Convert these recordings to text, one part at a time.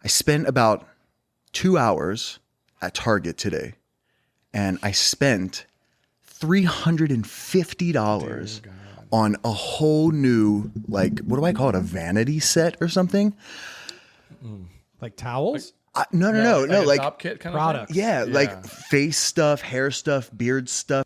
I spent about 2 hours at Target today, and I spent $350 on a whole new, like, what do I call it? A vanity set or something? Like towels? No, like top kit kind products. of yeah, like face stuff, hair stuff, beard stuff.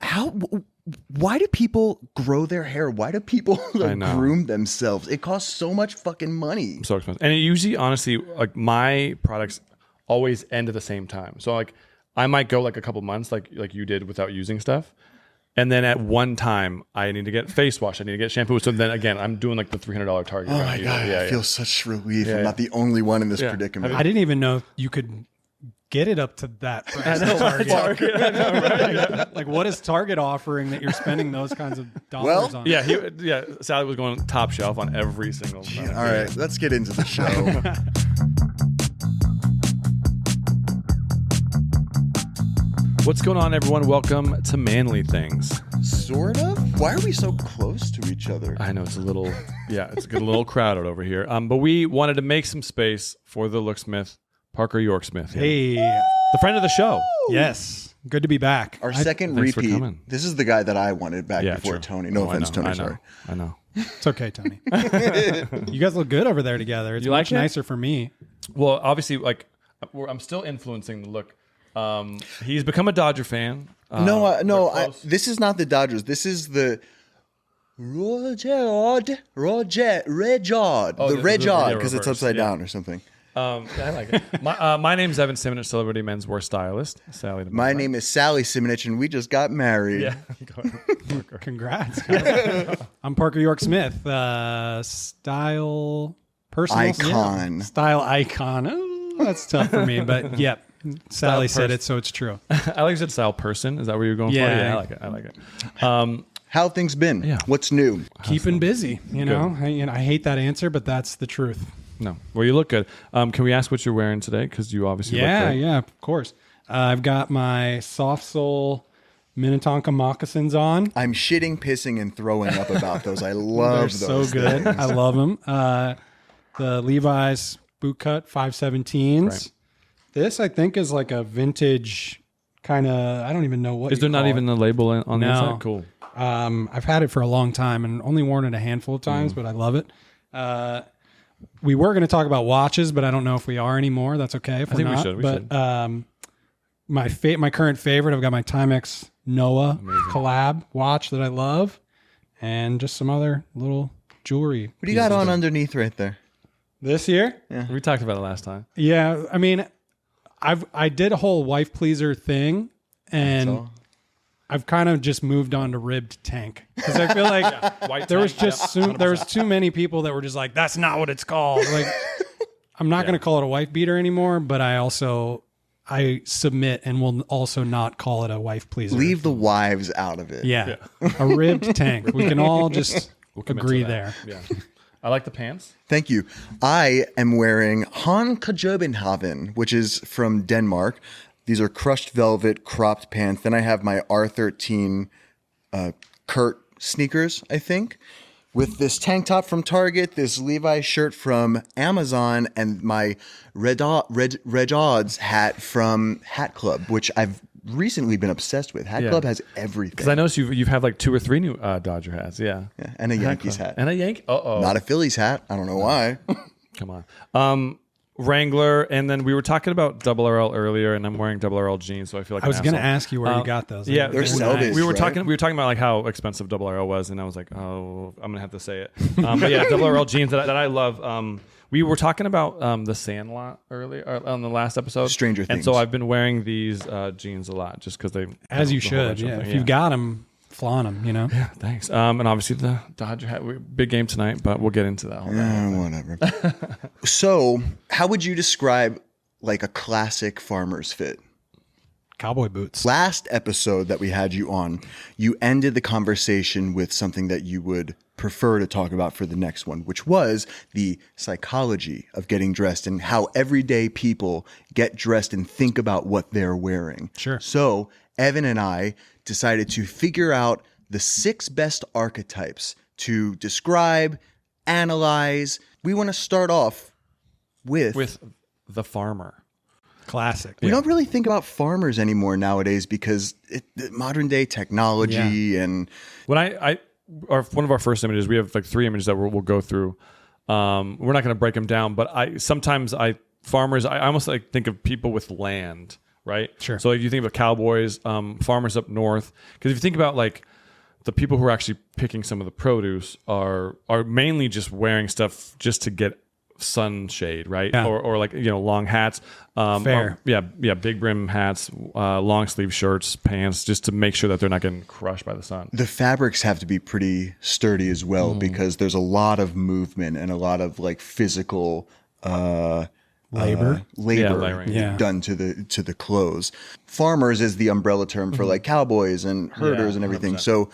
Why do people grow their hair? Why do people groom themselves? It costs so much fucking money. So expensive. And it usually, honestly, like my products always end at the same time. So like I might go like a couple months like you did without using stuff. And then at one time, I need to get face wash. I need to get shampoo. So then again, I'm doing like the $300 Target. Oh my God, I feel such relief. I'm not the only one in this predicament. I didn't even know you could get it up to that price. Target. I know, right? Like, what is Target offering that you're spending those kinds of dollars on? Yeah, Sally was going top shelf on every single. All right, let's get into the show. What's going on, everyone? Welcome to Manly Things. Sort of? Why are we so close to each other? I know it's a little, it's a little crowded over here. But we wanted to make some space for the Looksmith, Parker York Smith. Hey, the friend of the show. Yes, good to be back. Our second Thanks for repeat. coming. This is the guy that I wanted back before true. Tony. No offense, Tony. Sorry. I know. It's okay, Tony. You guys look good over there together. It's much nicer for me. Well, obviously, like I'm still influencing the look. He's become a Dodger fan. This is not the Dodgers. This is the Red because it's upside down or something. I like it. My name's Evan Simonich, celebrity menswear stylist. Sally. My name is Sally Simonich, and we just got married. Yeah. Congrats. I'm Parker York Smith, style personal icon. Style icon. Oh, that's tough for me, but yep. Sally said it, so it's true. I like you said style person. Is that what you're going for? Yeah, I like it. How have things been? Yeah. What's new? Keeping busy, you know. I hate that answer, but that's the truth. No. Well, you look good. Can we ask what you're wearing today? Because you obviously look great. Yeah, of course. I've got my soft sole Minnetonka moccasins on. I'm shitting, pissing, and throwing up about those. I love They're those. so good. I love them. The Levi's bootcut 517s. Right. This, I think, is like a vintage kind of, I don't even know what Is there not even the label on the inside? Cool. I've had it for a long time and only worn it a handful of times, but I love it. We were going to talk about watches, but I don't know if we are anymore. That's okay if we're not. We should. My current favorite, I've got my Timex Noah collab watch that I love, and just some other little jewelry. What do you got on underneath right there? This year? Yeah. We talked about it last time. Yeah, I mean, I did a whole wife pleaser thing, and I've kind of just moved on to ribbed tank because I feel like there was too many people that were just like, that's not what it's called. Like, I'm not going to call it a wife beater anymore, but I submit and will also not call it a wife pleaser. Leave the wives out of it. Yeah. A ribbed tank. We can all just agree there. Yeah. I like the pants. Thank you. I am wearing Han Kajobenhaven, which is from Denmark. These are crushed velvet cropped pants. Then I have my R13 Kurt sneakers, I think, with this tank top from Target, this Levi shirt from Amazon, and my Red Odds hat from Hat Club, which I've recently been obsessed with. Hat Club has everything. Because I noticed you've had like 2 or 3 new Dodger hats. Yeah. And a Yankees hat. And a Yankee. Not a Phillies hat. I don't know why. Come on. Wrangler, and then we were talking about Double RL earlier, and I'm wearing Double RL jeans, so I feel like I was going to ask you where you got those. Yeah, they're Selbes, we were right? talking about like how expensive Double RL was, and I was like, oh, I'm gonna have to say it. But yeah, Double RL jeans that I love. We were talking about the Sandlot earlier on the last episode, Stranger Things, and so I've been wearing these jeans a lot just because they, as you should. Yeah, if you've got them, flaunt them. You know. Yeah, thanks. And obviously the Dodger hat, big game tonight, but we'll get into that. Whatever. So, how would you describe like a classic farmer's fit? Cowboy boots. Last episode that we had you on, you ended the conversation with something that you would prefer to talk about for the next one, which was the psychology of getting dressed and how everyday people get dressed and think about what they're wearing. Sure. So Evan and I decided to figure out the 6 best archetypes to describe, analyze. We want to start off with the farmer. Classic. We don't really think about farmers anymore nowadays because modern day technology and When one of our first images, we have like 3 images that we'll go through. We're not going to break them down, but farmers, I almost like think of people with land, right? Sure. So like you think of cowboys, farmers up north, because if you think about like the people who are actually picking some of the produce are mainly just wearing stuff just to get sunshade, right? Yeah. Or like, long hats. Fair. Big brim hats, long sleeve shirts, pants, just to make sure that they're not getting crushed by the sun. the fabrics have to be pretty sturdy as well because there's a lot of movement and a lot of like physical Labor. layering. done to the clothes. Farmers is the umbrella term for like cowboys and herders and everything. 100%. So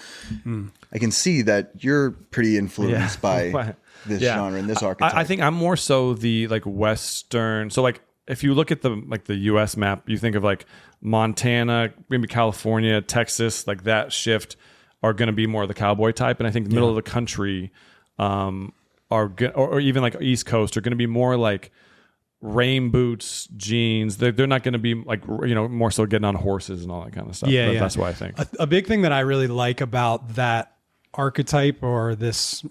I can see that you're pretty influenced by this genre and this archetype. I think I'm more so the like Western. So like if you look at the U.S. map, you think of like Montana, maybe California, Texas, like that shift are going to be more of the cowboy type, and I think the middle of the country or even like East Coast are going to be more like rain boots, jeans. They're not going to be like more so getting on horses and all that kind of stuff. That's what I think. A big thing that I really like about that archetype or this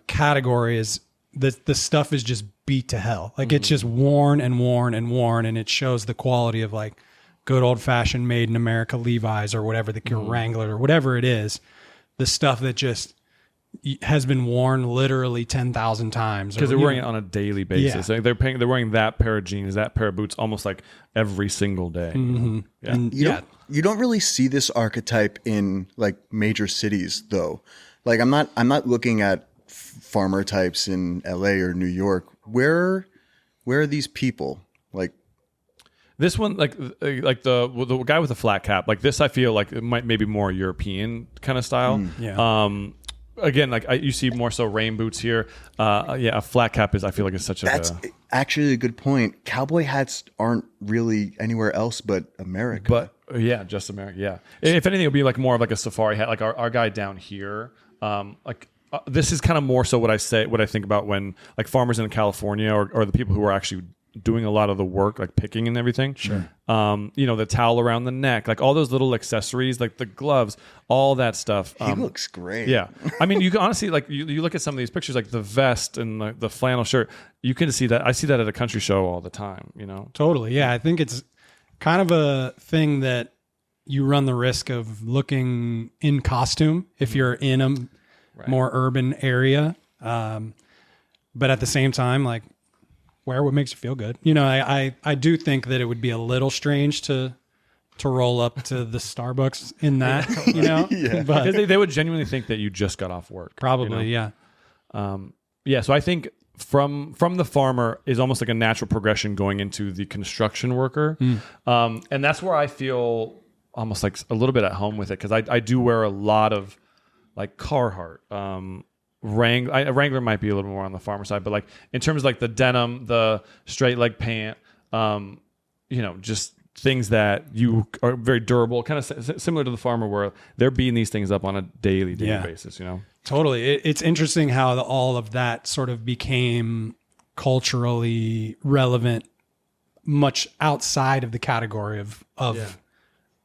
category is that the stuff is just beat to hell. Like it's just worn and worn and worn, and it shows the quality of like good old fashioned made in America Levi's or whatever, the Wrangler or whatever it is. The stuff that just has been worn literally 10,000 times Because they're wearing it on a daily basis. Yeah. They're wearing that pair of jeans, that pair of boots, almost like every single day. Yeah. And you don't really see this archetype in like major cities though. Like I'm not looking at farmer types in LA or New York. Where are these people? Like This one, like the guy with the flat cap, like this, I feel like it might maybe more European kind of style. Again, like you see more so rain boots here. A flat cap I feel like is such that's actually a good point. Cowboy hats aren't really anywhere else but America. But just America. Yeah. If anything, it would be like more of like a safari hat. Like our guy down here, this is kind of more so what I think about when like farmers in California or the people who are actually doing a lot of the work, like picking and everything. Sure. The towel around the neck, like all those little accessories, like the gloves, all that stuff. He looks great. Yeah. I mean, you can honestly, like you look at some of these pictures, like the vest and the flannel shirt, you can see that. I see that at a country show all the time, Totally. Yeah. I think it's kind of a thing that you run the risk of looking in costume if you're in a more urban area. But at the same time, like, wear what makes you feel good. I do think that it would be a little strange to roll up to the Starbucks in that, but because they would genuinely think that you just got off work. Probably, yeah. So I think from the farmer is almost like a natural progression going into the construction worker. And that's where I feel almost like a little bit at home with it, because I do wear a lot of like Carhartt, Wrangler might be a little more on the farmer side, but like in terms of like the denim, the straight leg pant, just things that you are very durable, kind of similar to the farmer, where they're beating these things up on a daily basis. Totally. It's interesting how all of that sort of became culturally relevant, much outside of the category of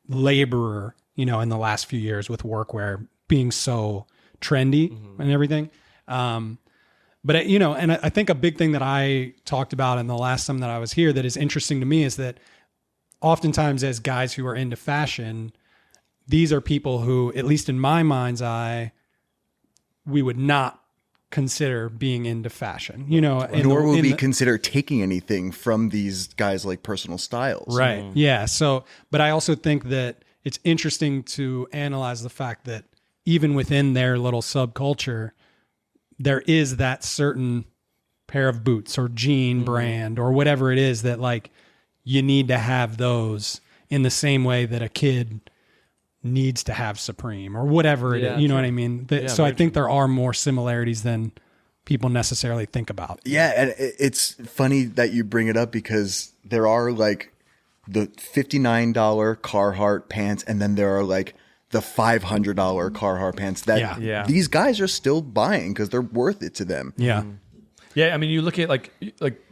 laborer, in the last few years, with workwear being so trendy and everything. But and I think a big thing that I talked about in the last time that I was here that is interesting to me is that oftentimes as guys who are into fashion, these are people who, at least in my mind's eye, we would not consider being into fashion, nor will we consider taking anything from these guys like personal styles. Right. Yeah. So, but I also think that it's interesting to analyze the fact that even within their little subculture, there is that certain pair of boots or jean brand or whatever it is that like you need to have those in the same way that a kid needs to have Supreme or whatever it is. You know what I mean? So I think there are more similarities than people necessarily think about. Yeah. And it's funny that you bring it up because there are like the $59 Carhartt pants, and then there are like the $500 Carhartt pants that these guys are still buying because they're worth it to them. Yeah. Yeah, I mean, you look at like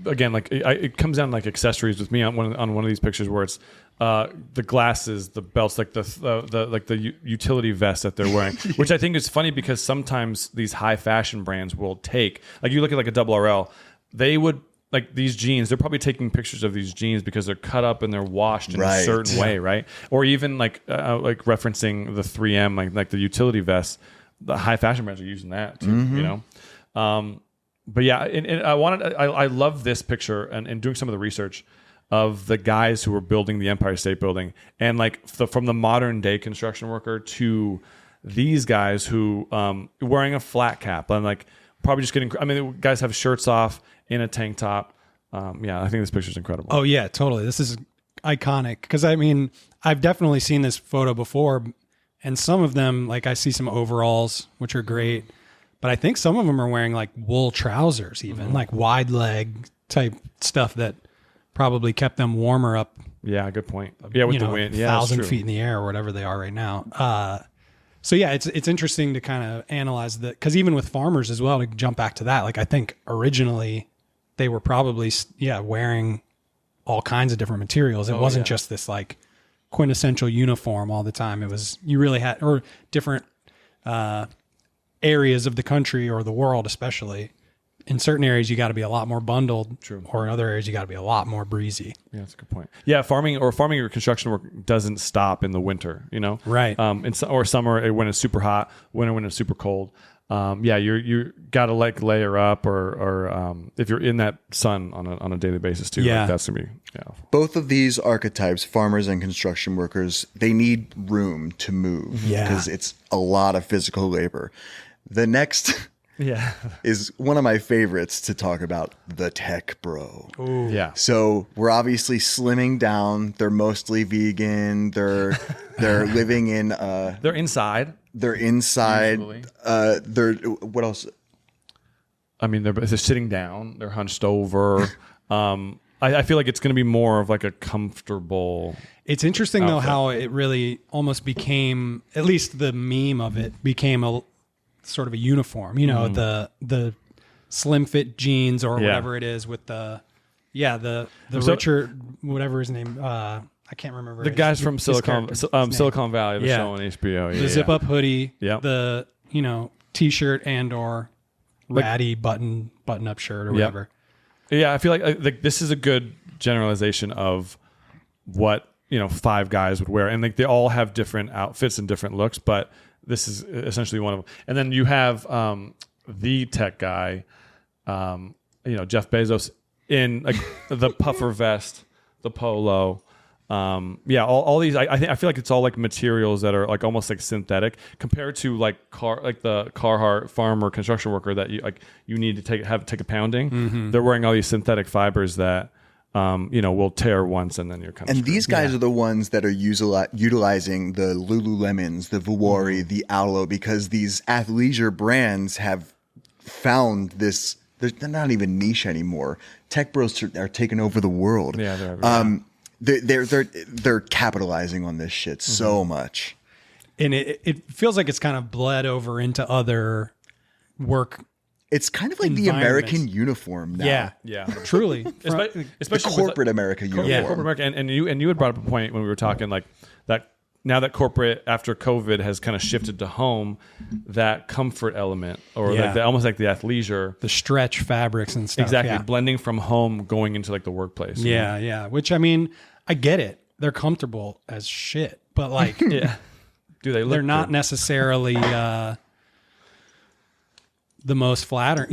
again, like it comes down to like accessories with me on one of these pictures where it's the glasses, the belts, like the utility vest that they're wearing, which I think is funny because sometimes these high fashion brands will take, like you look at like a Double RL, they would. Like these jeans, they're probably taking pictures of these jeans because they're cut up and they're washed in a certain way, right? Or even like referencing the 3M, like the utility vests, the high fashion brands are using that too, you know. But yeah, and I love this picture and doing some of the research of the guys who were building the Empire State Building, and like from the modern day construction worker to these guys who wearing a flat cap and like probably just getting. I mean, the guys have shirts off. In a tank top. Yeah, I think this picture is incredible. Oh, yeah, totally. This is iconic. Because, I mean, I've definitely seen this photo before. And some of them, like I see some overalls, which are great. But I think some of them are wearing like wool trousers even, like wide leg type stuff that probably kept them warmer up. Yeah, good point. Yeah, with the wind. Yeah, 1,000 feet in the air or whatever they are right now. So yeah, it's interesting to kind of analyze that. Because even with farmers as well, to jump back to that, like I think originally they were probably wearing all kinds of different materials. It wasn't just this like quintessential uniform all the time. It was you really had or different areas of the country or the world, especially. In certain areas, you got to be a lot more bundled. True. Or in other areas, you got to be a lot more breezy. Yeah, that's a good point. Yeah, farming or construction work doesn't stop in the winter. You know, right? Or summer when it's super hot, winter when it's super cold. Yeah, you got to like layer up, or if you're in that sun on a daily basis too. Yeah, like that's gonna be Both of these archetypes, farmers and construction workers, they need room to move because it's a lot of physical labor. The next. Yeah, is one of my favorites to talk about, the tech bro. Ooh. Yeah. So we're obviously slimming down. They're mostly vegan. They're living in they're inside. They're inside. Usually. They're what else? I mean, they're sitting down. They're hunched over. I feel like it's going to be more of like a comfortable. It's interesting outfit. though how it really almost became, at least the meme of it became a sort of a uniform, you know, the slim fit jeans or whatever it is with the Richard, whatever his name, I can't remember. The guys from Silicon Valley, the show on HBO. The zip up hoodie, Yep. the, t-shirt and or ratty button up shirt or whatever. Yeah, I feel like this is a good generalization of what, 5 guys would wear. And like they all have different outfits and different looks, but this is essentially one of them. And then you have the tech guy, Jeff Bezos in like the puffer vest, the polo. All these. I feel like it's all like materials that are like almost like synthetic compared to like the Carhartt farmer construction worker that you need to take a pounding. Mm-hmm. They're wearing all these synthetic fibers that. Will tear once and then you're kind of. And these guys are the ones that are utilizing the Lululemons, the Vuori, the Aloe, because these athleisure brands have found this. They're not even niche anymore. Tech bros are taking over the world. Yeah, they're capitalizing on this shit so much. And it feels like it's kind of bled over into other work. It's kind of like the American uniform now. Yeah, truly. Especially the corporate America uniform. Yeah, corporate America. And you had brought up a point when we were talking like that. Now that corporate after COVID has kind of shifted to home, that comfort element or almost like the athleisure, the stretch fabrics and stuff. Exactly, blending from home going into like the workplace. Yeah. Which I mean, I get it. They're comfortable as shit, but like, do they look? They're not necessarily. The most flattering,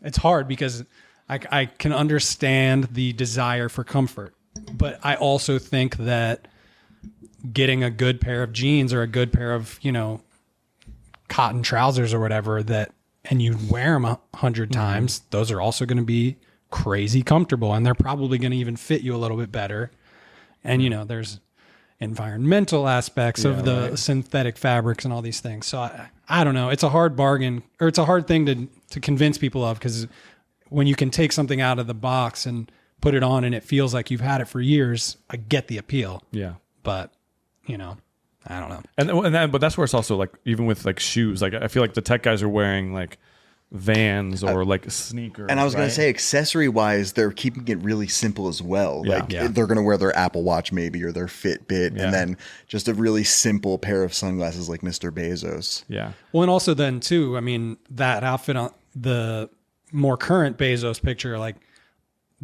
it's hard because I can understand the desire for comfort, but I also think that getting a good pair of jeans or a good pair of, cotton trousers or whatever and you wear them 100 times, those are also going to be crazy comfortable and they're probably going to even fit you a little bit better. And, there's environmental aspects of the synthetic fabrics and all these things. So I don't know. It's a hard bargain, or it's a hard thing to convince people of, because when you can take something out of the box and put it on and it feels like you've had it for years, I get the appeal. Yeah. But, I don't know. But that's where it's also like, even with like shoes, like I feel like the tech guys are wearing like Vans or like sneakers. And I was going right? to say, accessory wise, they're keeping it really simple as well. Yeah. Like Yeah. they're going to wear their Apple Watch maybe or their Fitbit, Yeah. and then just a really simple pair of sunglasses like Mr. Bezos. Yeah. Well, and also then too, I mean, that outfit on the more current Bezos picture, like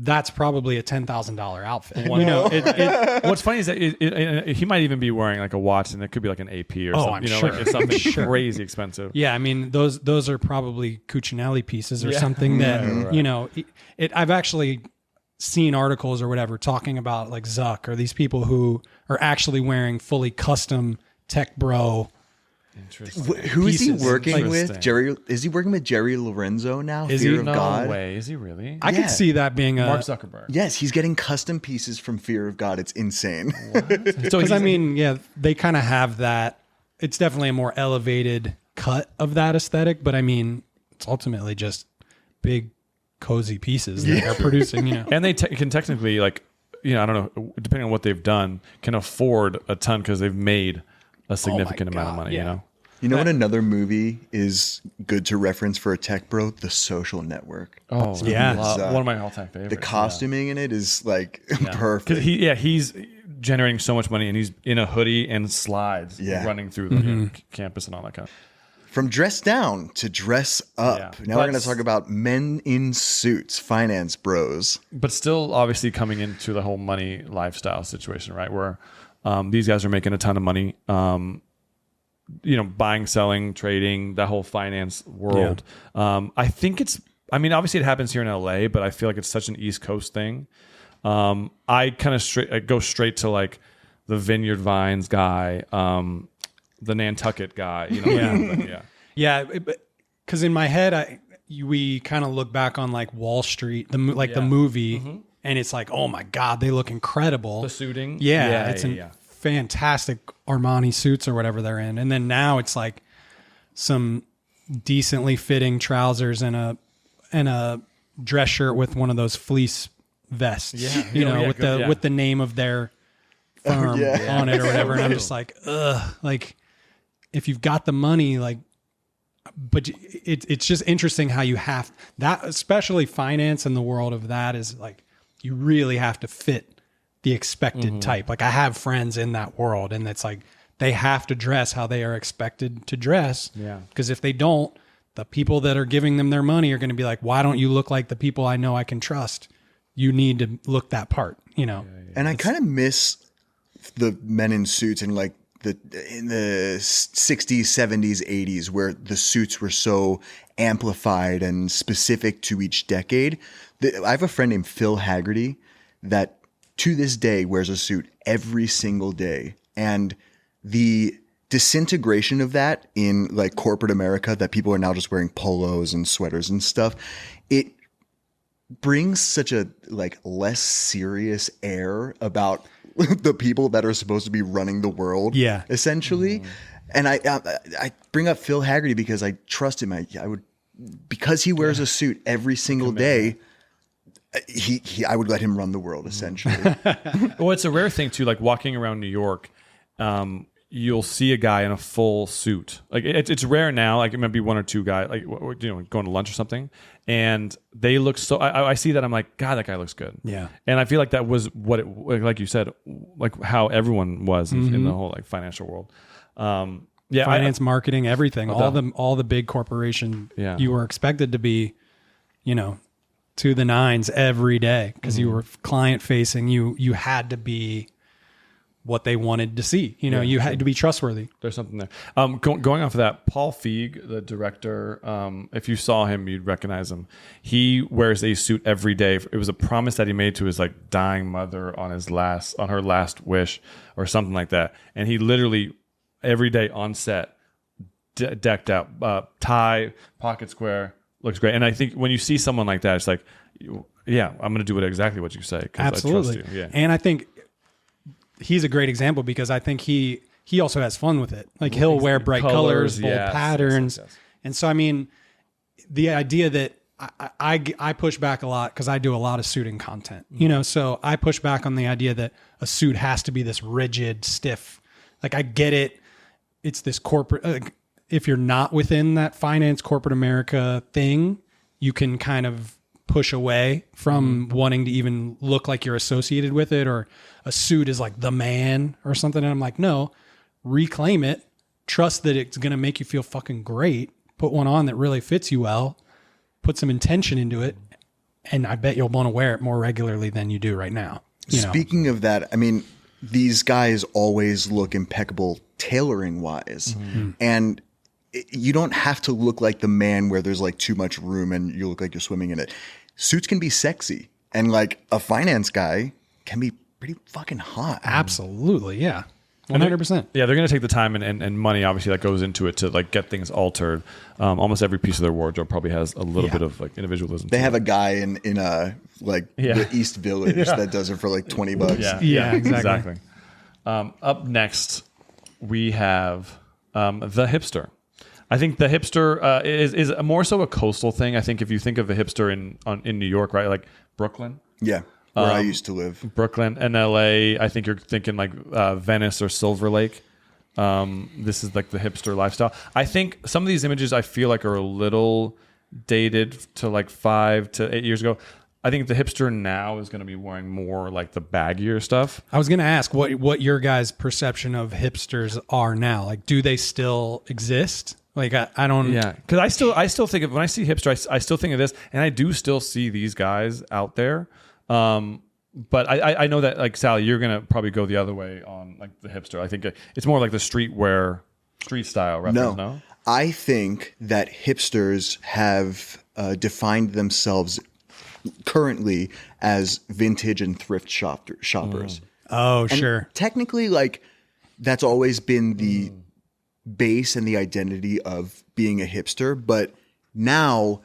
that's probably a $10,000 outfit. You know, What's funny is that he might even be wearing like a watch, and it could be like an AP or something. I'm you know, sure. like it's something crazy expensive. yeah, I mean, those are probably Cucinelli pieces or something that, you know, I've actually seen articles or whatever talking about like Zuck or these people who are actually wearing fully custom tech bro. Interesting. Who is he Pieces. working Interesting. with? Jerry? Is he working with Jerry Lorenzo now? Is Fear he? of No God. way. Is he really? I Yeah. could see that being a Mark Zuckerberg. Yes, he's getting custom pieces from Fear of God. It's insane. So because I mean, yeah, they kind of have that. It's definitely a more elevated cut of that aesthetic, but I mean, it's ultimately just big, cozy pieces that they're producing. You know, and they can technically like, you know, I don't know, depending on what they've done, can afford a ton because they've made a significant amount of God, money. yeah. You know. You know what another movie is good to reference for a tech bro? The Social Network. Oh Yeah. one of my all-time favorites. The costuming in it is like Because perfect. he's generating so much money, and he's in a hoodie and slides, Yeah. running through the you know, campus and all that kind of. From dress down to dress up. Yeah. Now we're going to talk about men in suits, finance bros. But still, obviously, coming into the whole money lifestyle situation, right? Where these guys are making a ton of money. You know, buying, selling, trading, that whole finance world. I think I mean, obviously it happens here in LA, but I feel like it's such an East Coast thing. I kind of go straight to like the Vineyard Vines guy, the Nantucket guy, you know? yeah, because in my head, we kind of look back on like Wall Street, the movie, and it's like, oh my God, they look incredible. The suiting. Yeah, it's fantastic Armani suits or whatever they're in. And then now it's like some decently fitting trousers and a dress shirt with one of those fleece vests, with the name of their firm on it or whatever. And I'm just like, ugh, like if you've got the money, like, but it's just interesting how you have that, especially finance in the world of that is like, you really have to fit the expected type. Like I have friends in that world and it's like, they have to dress how they are expected to dress. Yeah. Because if they don't, the people that are giving them their money are going to be like, why don't you look like the people I know I can trust? You need to look that part, you know? And I kind of miss the men in suits in like in the 60s, 70s, 80s, where the suits were so amplified and specific to each decade. I have a friend named Phil Haggerty that to this day wears a suit every single day. And the disintegration of that in like corporate America, that people are now just wearing polos and sweaters and stuff, it brings such a like less serious air about the people that are supposed to be running the world. Yeah. Essentially. And I bring up Phil Haggerty because I trust him. I would, because he wears a suit every single day, I would let him run the world essentially. Well, it's a rare thing too. Like walking around New York, you'll see a guy in a full suit. Like it's rare now. Like it might be one or two guys, like going to lunch or something, and they look so. I see that, I'm like, God, that guy looks good. Yeah. And I feel like that was what it, like you said, like how everyone was in the whole like financial world. Finance, marketing, everything, all the big corporation, you were expected to be, to the nines every day because you were client facing. You had to be what they wanted to see. You had to be trustworthy. There's something there. Going off of that, Paul Feig, the director, if you saw him, you'd recognize him. He wears a suit every day. It was a promise that he made to his like dying mother on her last wish or something like that. And he literally every day on set, decked out, tie, pocket square, looks great. And I think when you see someone like that, it's like, yeah, I'm going to do exactly what you say. Absolutely. I trust you. Yeah. And I think he's a great example because I think he also has fun with it. Like he'll wear bright colors, bold patterns. Yes. And so, I mean, the idea that I push back a lot because I do a lot of suiting content, so I push back on the idea that a suit has to be this rigid, stiff, like I get it. It's this corporate, if you're not within that finance corporate America thing, you can kind of push away from wanting to even look like you're associated with it, or a suit is like the man or something. And I'm like, no, reclaim it. Trust that it's going to make you feel fucking great. Put one on that really fits you well. Put some intention into it. And I bet you'll want to wear it more regularly than you do right now. Speaking of that, I mean, these guys always look impeccable tailoring wise. And you don't have to look like the man where there's like too much room and you look like you're swimming in it. Suits can be sexy. And like a finance guy can be pretty fucking hot. Absolutely. Yeah. 100%. Yeah, they're going to take the time and money, obviously, that goes into it to like get things altered. Almost every piece of their wardrobe probably has a little bit of like individualism. They have a guy in the East Village that does it for like $20. Yeah, exactly. Up next, we have the hipster. I think the hipster is more so a coastal thing. I think if you think of a hipster in New York, right, like Brooklyn. Yeah. Where I used to live. Brooklyn and LA. I think you're thinking like Venice or Silver Lake. This is like the hipster lifestyle. I think some of these images I feel like are a little dated to like 5 to 8 years ago. I think the hipster now is going to be wearing more like the baggier stuff. I was going to ask what your guys' perception of hipsters are now. Like, do they still exist? Like, I don't. Yeah, because I still think of when I see hipster, I still think of this, and I do still see these guys out there. But I know that like Sally, you're gonna probably go the other way on like the hipster. I think it's more like the street style reference. No, I think that hipsters have defined themselves currently as vintage and thrift shoppers. Oh, and sure. Technically, like that's always been the base and the identity of being a hipster, but now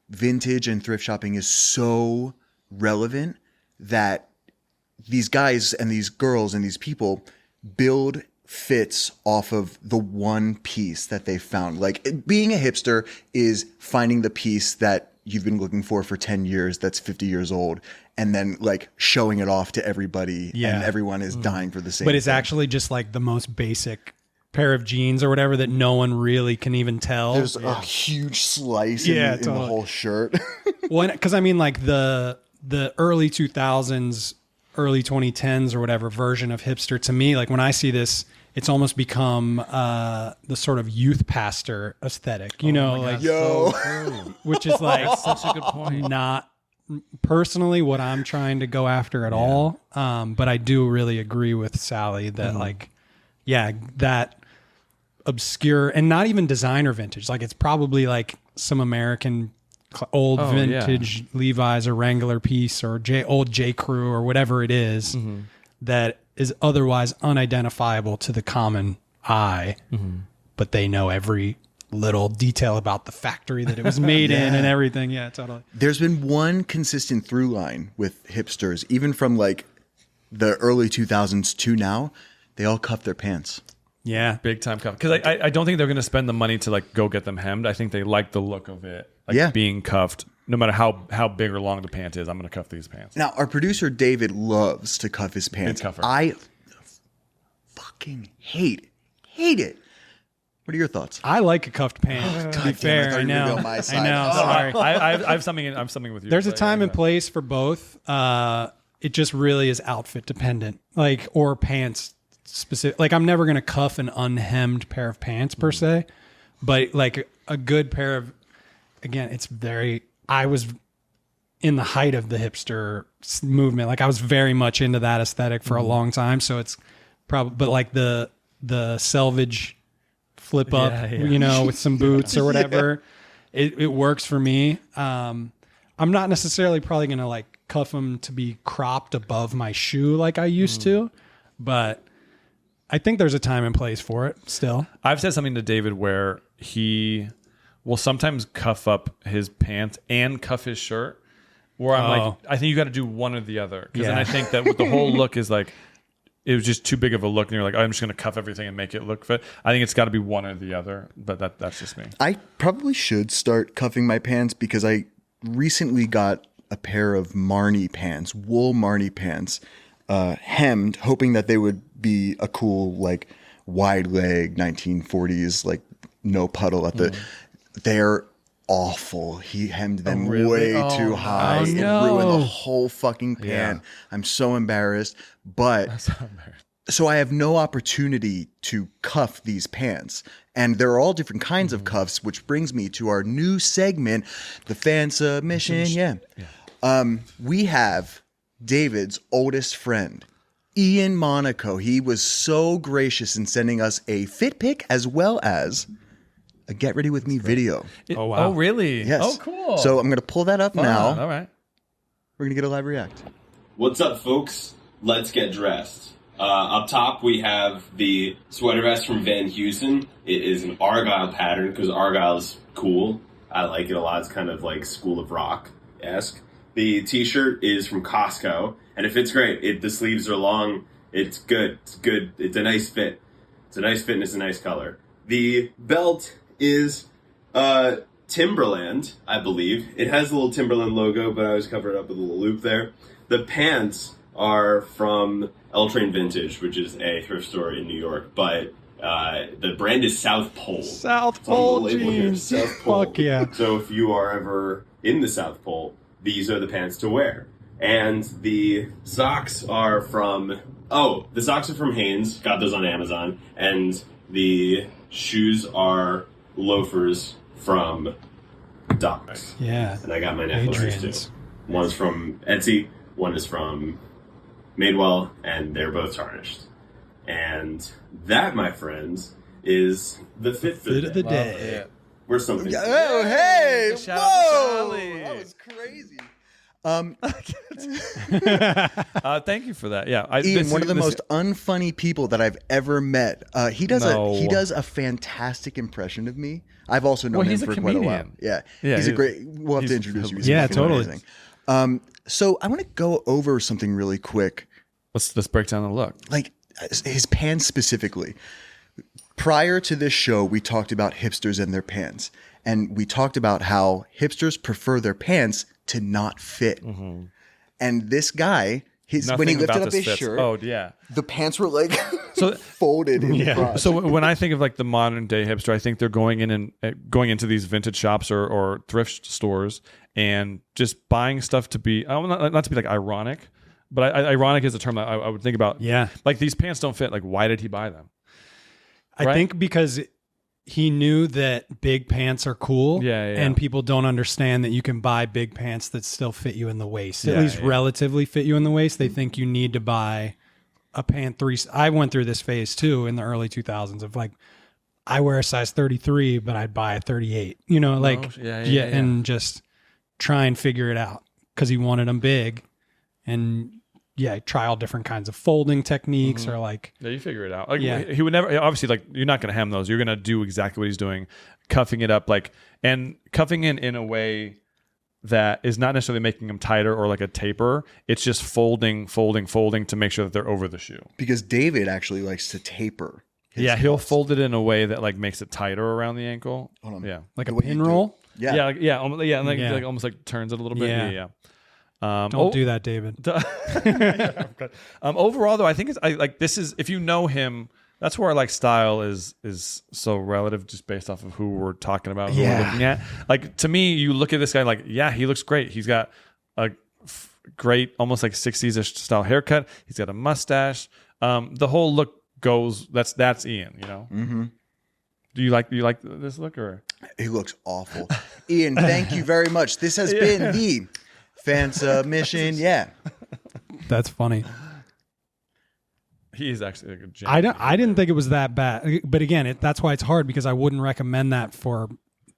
vintage and thrift shopping is so relevant that these guys and these girls and these people build fits off of the one piece that they found. Like being a hipster is finding the piece that you've been looking for 10 years that's 50 years old and then like showing it off to everybody and everyone is dying for the same But it's thing. actually just like the most basic pair of jeans or whatever that no one really can even tell. There's a huge slice in the whole shirt. Well, because I mean like the early 2000s, early 2010s or whatever version of hipster, to me, like when I see this, it's almost become the sort of youth pastor aesthetic, you know, like Yo. which is like That's such a good point. not personally what I'm trying to go after at all. But I do really agree with Sally that like, that obscure and not even designer vintage. Like it's probably like some American old vintage Levi's or Wrangler piece or old J. Crew or whatever it is that is otherwise unidentifiable to the common eye, but they know every little detail about the factory that it was made in and everything. Yeah, totally. There's been one consistent through line with hipsters, even from like the early 2000s to now. They all cuff their pants. Yeah. Big time cuff. Because I don't think they're going to spend the money to like go get them hemmed. I think they like the look of it. Like being cuffed. No matter how big or long the pant is, I'm going to cuff these pants. Now, our producer David loves to cuff his pants. Big cuffer. I fucking hate it. What are your thoughts? I like a cuffed pant, to be fair. I know. I know. Sorry. I have something. I'm something with you. There's a time and place for both. It just really is outfit dependent, like or pants specific. Like I'm never gonna cuff an unhemmed pair of pants per se, but like a good pair of. Again, it's very. I was in the height of the hipster movement. Like I was very much into that aesthetic for a long time. So it's probably, but like the selvage flip up, you know, with some boots or whatever, it works for me. I'm not necessarily probably going to like cuff them to be cropped above my shoe like I used to, but I think there's a time and place for it still. I've said something to David where he will sometimes cuff up his pants and cuff his shirt, where I'm like, I think you got to do one or the other. Because then I think that the whole look is like, it was just too big of a look. And you're like, I'm just going to cuff everything and make it look fit. I think it's got to be one or the other. But that's just me. I probably should start cuffing my pants because I recently got a pair of Marni pants, wool Marni pants, hemmed, hoping that they would be a cool, like, wide leg 1940s, like, no puddle at the. They're awful. He hemmed them way too high. Oh, It no. ruined the whole fucking pan. Yeah. I'm so embarrassed. But so I have no opportunity to cuff these pants. And there are all different kinds of cuffs, which brings me to our new segment, the fan submission. We have David's oldest friend, Ian Monaco. He was so gracious in sending us a fit pic as well as a Get Ready With Me video. Oh, wow. Oh, really? Yes. Oh, cool. So I'm going to pull that up now. All right. We're going to get a live react. What's up, folks? Let's get dressed. Up top, we have the sweater vest from Van Heusen. It is an Argyle pattern because Argyle is cool. I like it a lot. It's kind of like School of Rock-esque. The t-shirt is from Costco, and it fits great. The sleeves are long. It's good. It's good. It's a nice fit. It's a nice fit and it's a nice color. The belt is Timberland, I believe. It has a little Timberland logo, but I always cover it up with a little loop there. The pants are from L Train Vintage, which is a thrift store in New York, but the brand is South Pole. South It's on the Pole label here, jeans. South Pole. Fuck yeah. So if you are ever in the South Pole, these are the pants to wear. And the socks are from Hanes. Got those on Amazon. And the shoes are loafers from Docs. Yeah. And I got my neck loafers Adrian's. too. One's from Etsy, one is from Madewell, and they're both tarnished. And that, my friends, is the fit for Fit of the day. day. We're something. Oh, hey! Shout out to Whoa! Charlie. That was crazy. Thank you for that. Yeah, Ian, one of the most unfunny people that I've ever met. He does a fantastic impression of me. I've also known him he's a for quite a while. comedian. Yeah, Yeah, he's a great. We'll have to introduce you. He's Yeah, fucking totally. amazing. So I want to go over something really quick, let's break down the look. like his pants specifically. Prior to this show, we talked about hipsters and their pants, and we talked about how hipsters prefer their pants to not fit. And this guy, when he lifted up his shirt, oh yeah, the pants were like So- folded in the crotch. So when I think of like the modern day hipster, I think they're going in and going into these vintage shops or thrift stores and just buying stuff to be not to be like ironic, but ironic is a term that I would think about. Yeah. Like these pants don't fit. Like why did he buy them? I Right? think because he knew that big pants are cool, Yeah. and people don't understand that you can buy big pants that still fit you in the waist, at Yeah, least yeah. relatively fit you in the waist. They think you need to buy a pant 3. I went through this phase too in the early 2000s of like, I wear a size 33, but I'd buy a 38, like, yeah. and just try and figure it out because he wanted them big, and try all different kinds of folding techniques or like, Yeah, you figure it out. Like, Yeah. he would never. Obviously, like you're not going to hem those. You're going to do exactly what he's doing, cuffing it up, like and cuffing it in a way that is not necessarily making them tighter or like a taper. It's just folding to make sure that they're over the shoe. Because David actually likes to taper. Yeah, he'll fold it in a way that like makes it tighter around the ankle. Hold on. Yeah, like a What do you pin do? roll. Yeah. and like, Yeah. like almost like turns it a little bit. Yeah. Yeah. Don't do that, David. Overall, though, I think it's this is if you know him, that's where like style is so relative, just based off of who we're talking about, who we're looking at. Like to me, you look at this guy, like he looks great. He's got a great, almost like 60s-ish style haircut. He's got a mustache. The whole look goes. That's Ian. Mm-hmm. Do you like this look or? He looks awful. Ian, thank you very much. This has been the fan submission. Yeah. That's funny. He is actually like a gem. I didn't think it was that bad, but again, that's why it's hard because I wouldn't recommend that for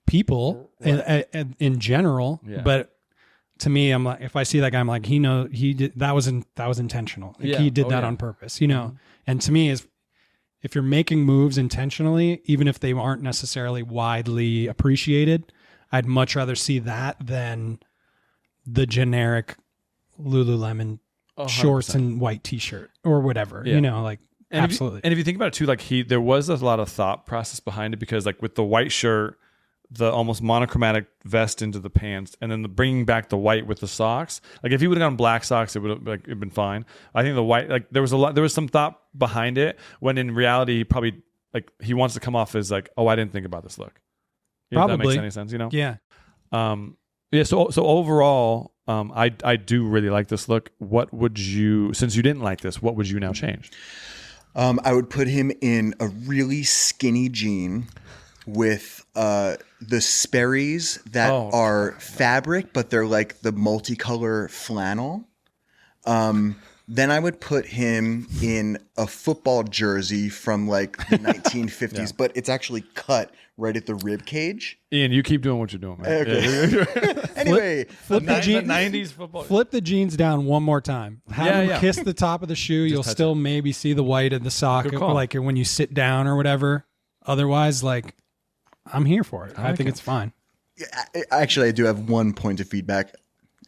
people in general. Yeah. But to me, I'm like, if I see that guy, I'm like, he did that was intentional. Like, Yeah. he did Oh, that yeah. on purpose, And to me, if you're making moves intentionally, even if they aren't necessarily widely appreciated, I'd much rather see that than the generic Lululemon shorts and white t-shirt or whatever, Yeah. like And absolutely. If you think about it too, like there was a lot of thought process behind it because like with the white shirt, the almost monochromatic vest into the pants, and then the bringing back the white with the socks. Like if he would have gone black socks, it would have it'd been fine. I think the white, like there was some thought behind it when in reality he probably like he wants to come off as like, oh, I didn't think about this look. If that Probably. makes any sense, you know? Yeah. Yeah. So overall, I do really like this look. What would you, since you didn't like this, what would you now change? I would put him in a really skinny jean with the Sperry's that are fabric, but they're like the multicolor flannel. Then I would put him in a football jersey from like the 1950s, but it's actually cut right at the rib cage. Ian, you keep doing what you're doing, man. Okay. Anyway, Flip the jeans. 90s football. Flip the jeans down one more time. Have them kiss the top of the shoe. You'll still maybe see the white of the sock, like when you sit down or whatever. Otherwise, like, I'm here for it. I think it's fine. actually, I do have one point of feedback.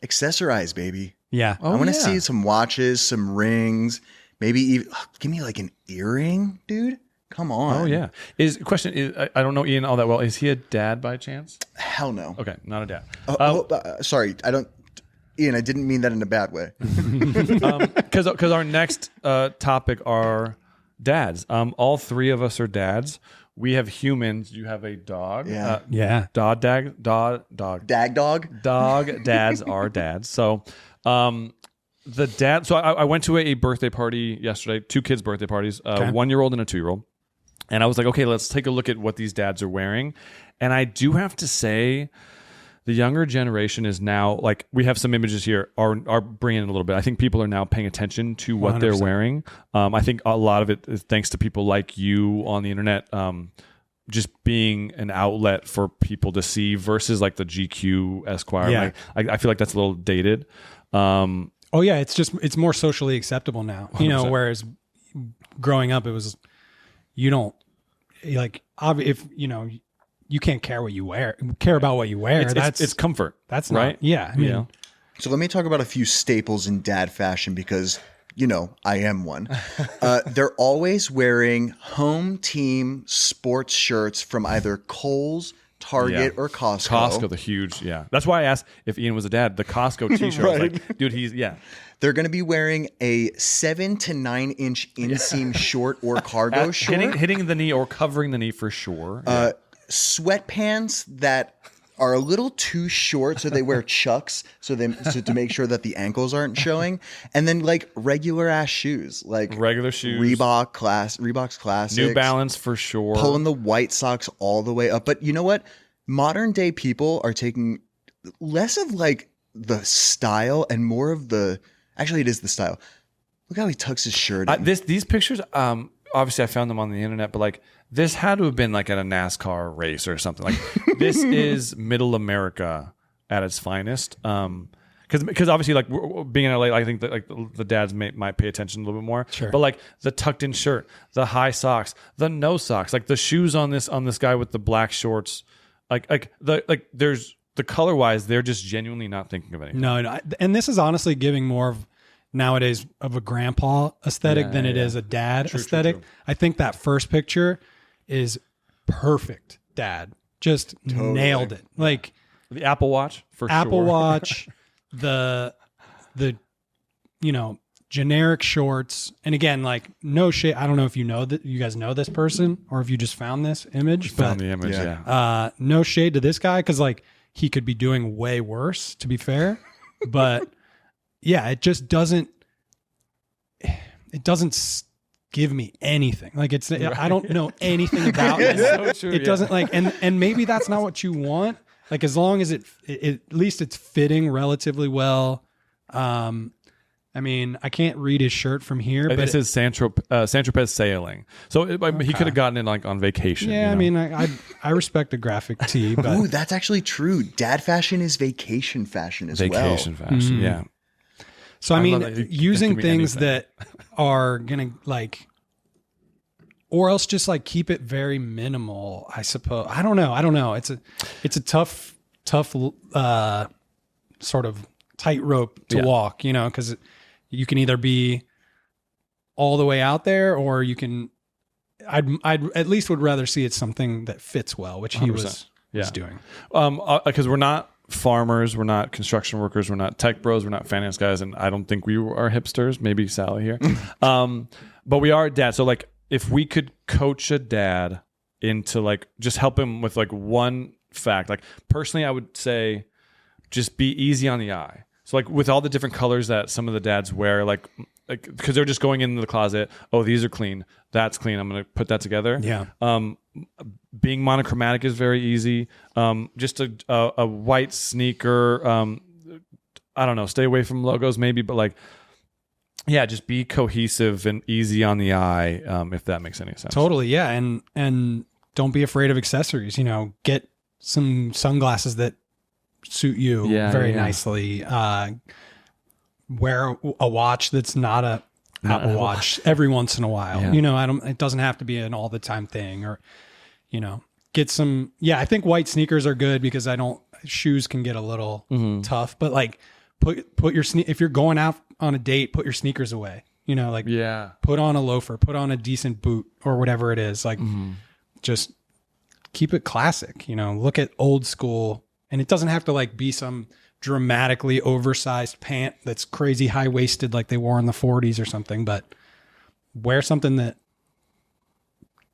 Accessorize, baby. Yeah. I want to see some watches, some rings, maybe even give me like an earring, dude. Come on. Oh yeah. Question is, I don't know Ian all that well. Is he a dad by chance? Hell no. Okay, not a dad. Sorry, I don't. Ian, I didn't mean that in a bad way. Because our next topic are dads. All three of us are dads. We have humans. You have a dog. Yeah. Dog. Dag dog. Dog dads are dads. So the dad. So I went to a birthday party yesterday. 2 kids' birthday parties. 1-year-old and a 2-year-old. And I was like, okay, let's take a look at what these dads are wearing. And I do have to say, the younger generation is now, like, we have some images here, are bringing it a little bit. I think people are now paying attention to what 100%. They're wearing. I think a lot of it is thanks to people like you on the internet, just being an outlet for people to see versus like the GQ Esquire. Yeah. I feel like that's a little dated. Oh yeah, it's more socially acceptable now. 100%. You know, whereas growing up, it was, you don't like, if you know, you can't care what you wear. Care about what you wear. It's comfort. That's right. Yeah. I mean, yeah. So let me talk about a few staples in dad fashion because, you know, I am one. They're always wearing home team sports shirts from either Kohl's, Target, or Costco. Costco, the huge, That's why I asked if Ian was a dad. The Costco t-shirt, right. I was like, dude, They're going to be wearing a 7 to 9 inch inseam short or cargo short. Hitting the knee or covering the knee for sure. Sweatpants that are a little too short, so they wear chucks so to make sure that the ankles aren't showing, and then like regular ass shoes, like regular shoes, Reebok's Classics, New Balance for sure, pulling the white socks all the way up. But you know what? Modern day people are taking less of like the style and more of the. Actually, it is the style. Look how he tucks his shirt in. These pictures, obviously I found them on the internet, but like this had to have been like at a NASCAR race or something. Like this is middle America at its finest. Because obviously like being in LA, I think that like the dads might pay attention a little bit more. Sure. But like the tucked in shirt, the high socks, the no socks, like the shoes on this guy with the black shorts, there's the color wise, they're just genuinely not thinking of anything. No, and this is honestly giving more of nowadays of a grandpa aesthetic than it is a dad aesthetic. True. I think that first picture is perfect. Dad just nailed it. Like the Apple Watch for Apple sure. Watch, the you know, generic shorts, and again, like no shit. I don't know if you guys know this person or if you just found this image. Found the image, no shade to this guy because like he could be doing way worse. To be fair, but. Yeah, it just doesn't give me anything. Like I don't know anything about it. So true, it doesn't like, and maybe that's not what you want. Like as long as it at least it's fitting relatively well. I mean, I can't read his shirt from here, but this is Saint-Tropez sailing. So he could have gotten it like on vacation. Yeah, you know? I mean, I respect a graphic tee, but ooh, that's actually true. Dad fashion is vacation fashion as well. Vacation fashion, yeah. So I mean, using things that are gonna like, or else just like keep it very minimal. I suppose. I don't know. It's a tough sort of tightrope to walk. You know, because you can either be all the way out there, or you can. I'd at least would rather see it something that fits well, which he was doing. Because we're not farmers, we're not construction workers, we're not tech bros, we're not finance guys, and I don't think we are hipsters. Maybe Sally here, but we are dads. So like if we could coach a dad into like just help him with like one fact, like personally I would say just be easy on the eye. So like with all the different colors that some of the dads wear, like because they're just going into the closet, oh, these are clean, that's clean, I'm gonna put that together. Yeah. Being monochromatic is very easy. Just a white sneaker, I don't know, stay away from logos maybe, but like yeah, just be cohesive and easy on the eye, if that makes any sense. Totally, yeah. And don't be afraid of accessories. You know, get some sunglasses that suit you very nicely. Wear a watch that's not a Apple Watch every once in a while. Yeah. You know, it doesn't have to be an all the time thing, or, you know, get some, I think white sneakers are good because shoes can get a little tough, but like put your if you're going out on a date, put your sneakers away, you know, like put on a loafer, put on a decent boot or whatever it is. Like just keep it classic, you know, look at old school, and it doesn't have to like be some dramatically oversized pant that's crazy high waisted like they wore in the 40s or something, but wear something that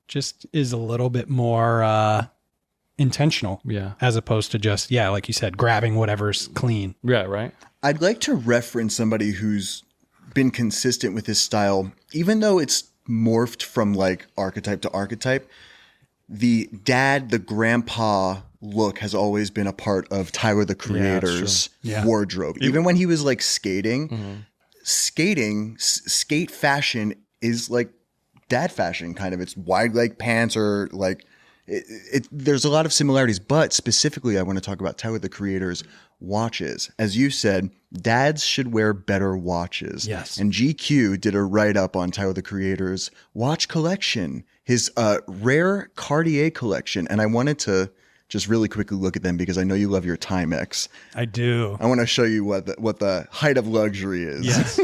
just is a little bit more intentional, as opposed to just like you said, grabbing whatever's clean. Yeah, right. I'd like to reference somebody who's been consistent with his style, even though it's morphed from like archetype to archetype. The dad, the grandpa look has always been a part of Tyler the Creator's wardrobe. Even when he was like skating, skate fashion is like dad fashion kind of. It's wide leg pants or like there's a lot of similarities, but specifically I want to talk about Tyler the Creator's watches. As you said, dads should wear better watches. Yes. And GQ did a write-up on Tyler the Creator's watch collection, his rare Cartier collection. And I wanted to just really quickly look at them because I know you love your Timex. I do. I want to show you what the height of luxury is. Yes.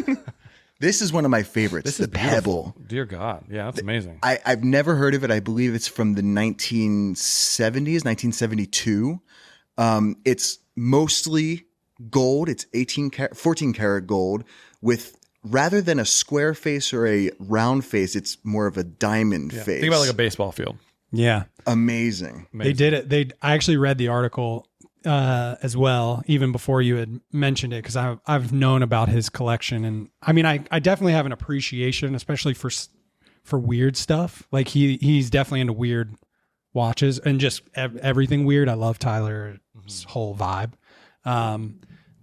This is one of my favorites. This is the Pebble. Dear God. Yeah, that's amazing. I've never heard of it. I believe it's from the 1970s, 1972. It's mostly gold. It's 14 karat gold with, rather than a square face or a round face, it's more of a diamond face. Think about like a baseball field. Yeah. Amazing. They did it. I actually read the article as well, even before you had mentioned it, because I've known about his collection, and I mean, I definitely have an appreciation, especially for weird stuff. Like he's definitely into weird watches and just everything weird. I love Tyler's whole vibe.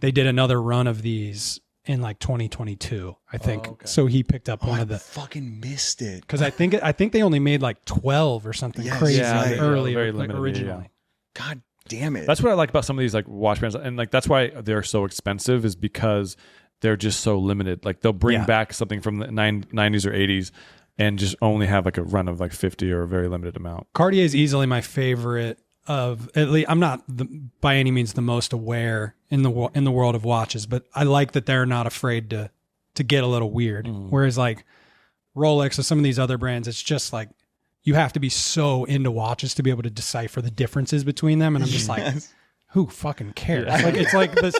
They did another run of these in like 2022, I think. Oh, okay. So he picked up one of the. Fucking missed it because I think they only made like 12 or something crazy earlier, very like limited, originally. God damn it! That's what I like about some of these like watch brands, and like that's why they're so expensive, is because they're just so limited. Like they'll bring back something from the 90s or 80s and just only have like a run of like 50 or a very limited amount. Cartier is easily my favorite. Of at least, I'm not by any means the most aware in the world of watches, but I like that they're not afraid to get a little weird. Whereas like Rolex or some of these other brands, it's just like you have to be so into watches to be able to decipher the differences between them, and I'm just like, who fucking cares? Yeah. Like it's like this.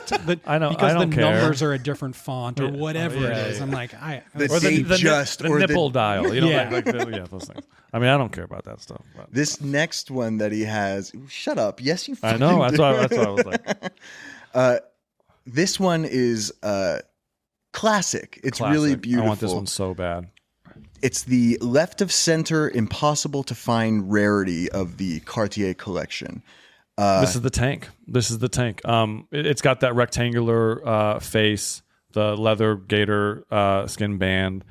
I know because I don't the care. Numbers are a different font or whatever it is. I'm like, the nipple dial, you know, like those things. I mean, I don't care about that stuff. But. This next one that he has, shut up. Yes, you. I know. That's why I was like. This one is classic. It's Classic. really beautiful. I want this one so bad. It's the left of center, impossible to find rarity of the Cartier collection. This is the tank. It's got that rectangular face, the leather gator skin band.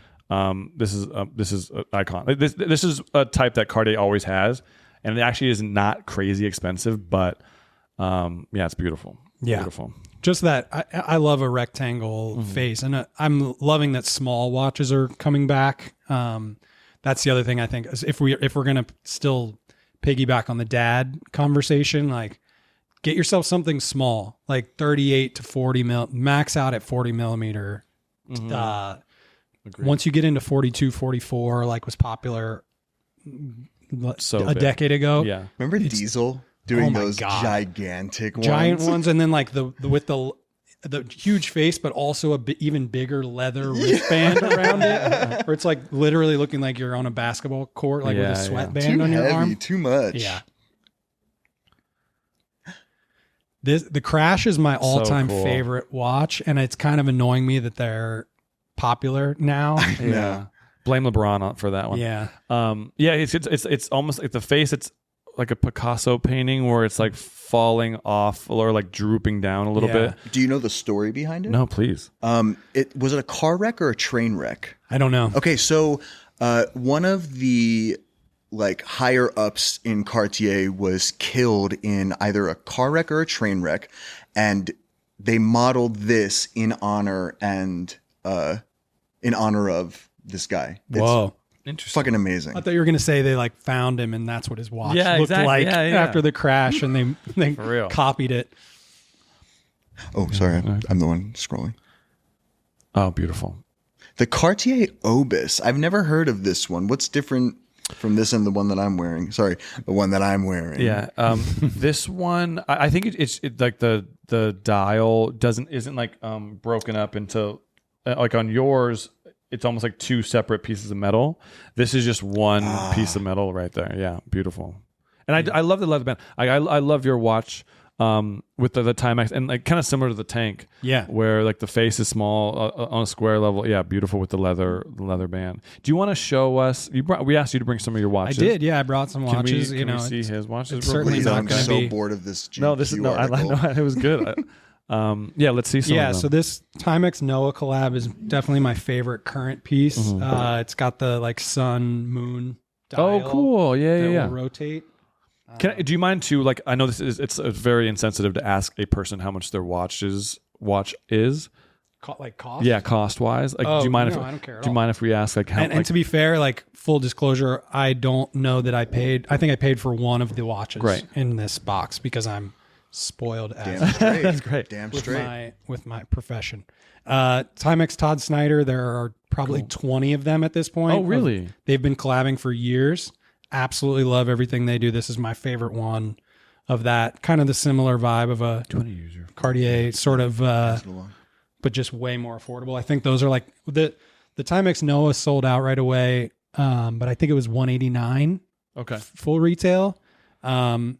This is an icon. This is a type that Cartier always has, and it actually is not crazy expensive, but it's beautiful. Yeah, beautiful. Just that I love a rectangle face, and I'm loving that small watches are coming back. That's the other thing I think is if we're gonna still piggyback on the dad conversation, like get yourself something small, like 38 to 40 mil, max out at 40 millimeter. Once you get into 42, 44, like was popular a decade ago. Yeah. Remember Diesel doing those gigantic ones? Giant ones. And then like with the the huge face, but also even bigger leather wristband around it, where it's like literally looking like you're on a basketball court, like with a sweatband on your arm. Too much. Yeah. The Crash is my all-time favorite watch, and it's kind of annoying me that they're popular now. Yeah. Blame LeBron for that one. Yeah. It's almost like the face. It's like a Picasso painting where it's like falling off or like drooping down a little bit. Do you know the story behind it? No, please. Was it a car wreck or a train wreck? I don't know. Okay, so one of the like higher ups in Cartier was killed in either a car wreck or a train wreck, and they modeled this in honor of this guy. Whoa. It's fucking amazing. I thought you were going to say they like found him and that's what his watch looked exactly. like Yeah. after the crash, and they For real. copied it. Oh, sorry. I'm the one scrolling. Oh, beautiful. The Cartier Obis. I've never heard of this one. What's different from this and the one that I'm wearing? Sorry, the one that I'm wearing. Yeah. This one, I think it's like the dial isn't like broken up into like on yours. It's almost like two separate pieces of metal. This is just one piece of metal right there. Yeah, beautiful. And I love the leather band. I love your watch with the Timex, and like kind of similar to the tank. Yeah. Where like the face is small on a square level. Yeah, beautiful with the leather band. Do you want to show us? We asked you to bring some of your watches. I did. Yeah, I brought some watches. Can we see his watches? It's certainly Please, not I'm going to so be. bored of this. No, this is no. I know it was good. Let's see some. Yeah, of them. so this Timex Noah collab is definitely my favorite current piece. It's got the like sun moon dial. Oh, cool. Yeah, that yeah. will rotate. Do you mind too? Like, I know it's very insensitive to ask a person how much their watch is. Like cost? Yeah, cost wise. Like, do you mind if I don't care at do you all. mind if we ask like how? And to be fair, like full disclosure, I don't know that I paid. I think I paid for one of the watches in this box because I'm spoiled as Damn straight. That's great. Damn with straight. my profession. Timex Todd Snyder, there are probably 20 of them at this point. Oh, really? They've been collabing for years. Absolutely love everything they do. This is my favorite one of that. Kind of the similar vibe of a Cartier sort of, but just way more affordable. I think those are like the Timex Noah sold out right away. But I think it was $189. Okay. Full retail. Again,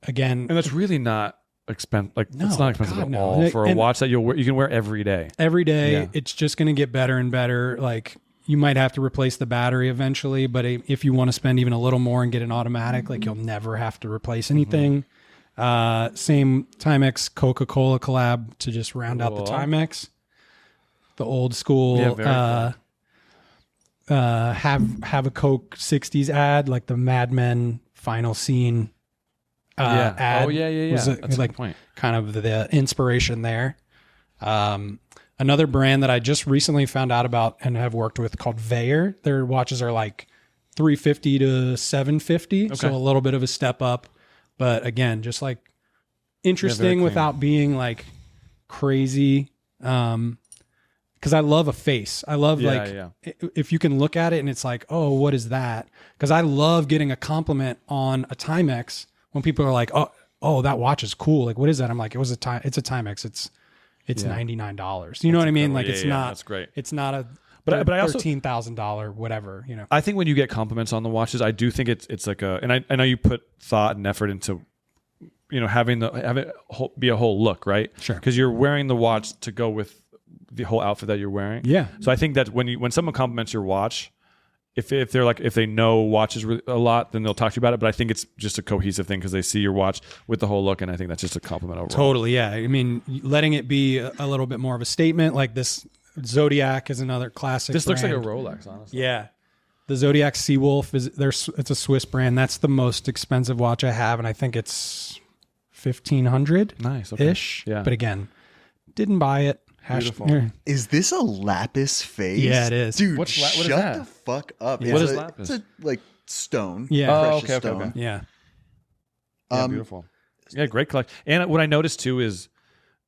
And that's really not expensive. Like, No, it's not expensive God, at no. all for a And- watch that you can wear every day. every day Yeah. it's just going to get better and better. Like you might have to replace the battery eventually, but if you want to spend even a little more and get an automatic, like you'll never have to replace anything. Same Timex Coca-Cola collab to just round out the Cool. Timex, the old school. Yeah, very cool. Have a Coke 60s ad, like the Mad Men final scene ad. Oh yeah. was That's a like good point. kind of the inspiration there. Another brand that I just recently found out about and have worked with called Veyer. Their watches are like $350 to $750, so a little bit of a step up. But again, just like interesting clean. without being like crazy. Because I love a face. I love if you can look at it and it's like, oh, what is that? Because I love getting a compliment on a Timex when people are like, oh, that watch is cool. Like, what is that? I'm like, it's a Timex. It's $99. You know what I mean? Like, it's not. That's great. It's not a. But I also $13,000 whatever. You know. I think when you get compliments on the watches, I do think it's like and I know you put thought and effort into, having it be a whole look, right? Sure. Because you're wearing the watch to go with the whole outfit that you're wearing. Yeah. So I think that when someone compliments your watch, if they know watches a lot, then they'll talk to you about it. But I think it's just a cohesive thing because they see your watch with the whole look, and I think that's just a compliment overall. Totally. Yeah. I mean, letting it be a little bit more of a statement, like this Zodiac is another classic. This looks like a brand. Rolex, honestly. Yeah. The Zodiac Seawolf it's a Swiss brand. That's the most expensive watch I have, and I think it's $1,500 Nice. Okay. ish. Yeah. But again, didn't buy it. Beautiful. Is this a lapis face? Yeah, it is. Dude, what is shut that? the fuck up. What is lapis? It's a like stone. Yeah. Oh, Precious okay. stone. Yeah. Yeah, beautiful. Yeah, great collection. And what I noticed too is,